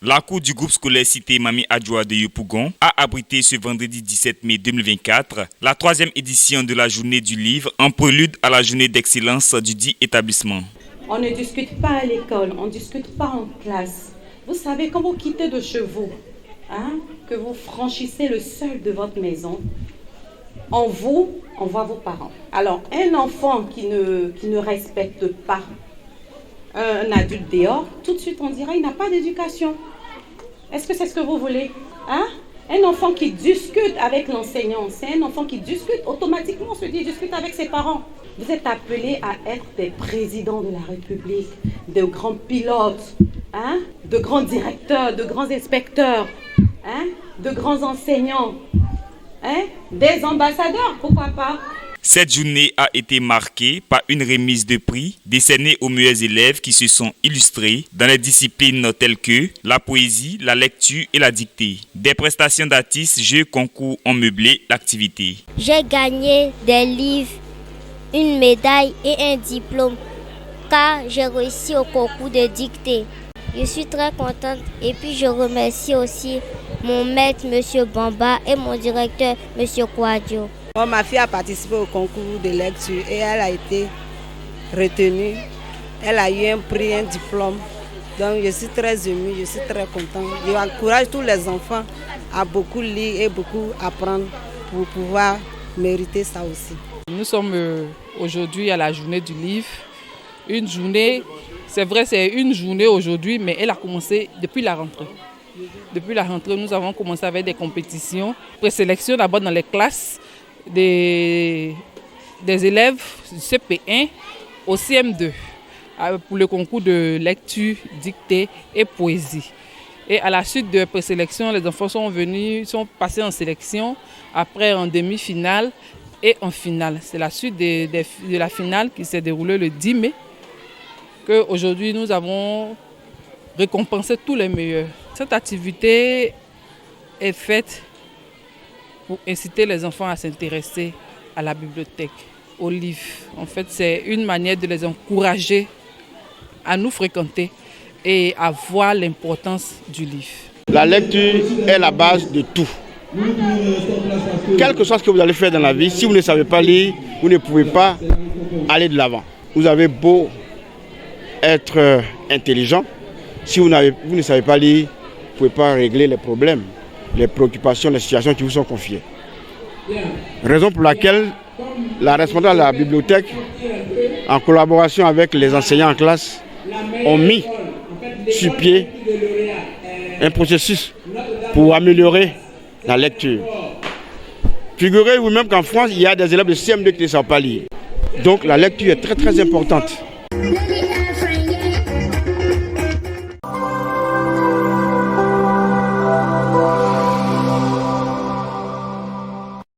La cour du groupe scolaire cité Mami Adjoa de Yopougon a abrité ce vendredi 17 mai 2024 la 3e édition de la journée du livre en prélude à la journée d'excellence du dit établissement. On ne discute pas à l'école, on ne discute pas en classe. Vous savez, quand vous quittez de chez vous, que vous franchissez le seuil de votre maison, en vous, on voit vos parents. Alors, un enfant qui ne respecte pas un adulte dehors, tout de suite on dirait qu'il n'a pas d'éducation. Est-ce que c'est ce que vous voulez? Un enfant qui discute avec l'enseignant, c'est un enfant qui discute, automatiquement on se dit discute avec ses parents. Vous êtes appelés à être des présidents de la République, de grands pilotes, de grands directeurs, de grands inspecteurs, de grands enseignants, des ambassadeurs, pourquoi pas? Cette journée a été marquée par une remise de prix décernée aux meilleurs élèves qui se sont illustrés dans les disciplines telles que la poésie, la lecture et la dictée. Des prestations d'artistes, jeux, concours ont meublé l'activité. J'ai gagné des livres, une médaille et un diplôme car j'ai réussi au concours de dictée. Je suis très contente et puis je remercie aussi mon maître, M. Bamba, et mon directeur, M. Kouadio. Ma fille a participé au concours de lecture et elle a été retenue. Elle a eu un prix, un diplôme. Donc je suis très émue, je suis très contente. Je encourage tous les enfants à beaucoup lire et beaucoup apprendre pour pouvoir mériter ça aussi. Nous sommes aujourd'hui à la journée du livre. Une journée, c'est vrai, c'est une journée aujourd'hui, mais elle a commencé depuis la rentrée. Depuis la rentrée, nous avons commencé avec des compétitions, présélection d'abord dans les classes des élèves du CP1 au CM2 pour le concours de lecture, dictée et poésie. Et à la suite de présélection, les enfants sont passés en sélection, après en demi-finale et en finale. C'est la suite de la finale qui s'est déroulée le 10 mai qu'aujourd'hui nous avons récompensé tous les meilleurs. Cette activité est faite pour inciter les enfants à s'intéresser à la bibliothèque, aux livres. En fait, c'est une manière de les encourager à nous fréquenter et à voir l'importance du livre. La lecture est la base de tout. Quel que soit ce que vous allez faire dans la vie, si vous ne savez pas lire, vous ne pouvez pas aller de l'avant. Vous avez beau être intelligent, si vous ne savez pas lire, vous ne pouvez pas régler les problèmes, les préoccupations, les situations qui vous sont confiées. Raison pour laquelle la responsable de la bibliothèque, en collaboration avec les enseignants en classe, ont mis sur pied un processus pour améliorer la lecture. Figurez-vous même qu'en France, il y a des élèves de CM2 qui ne savent pas lire. Donc la lecture est très très importante.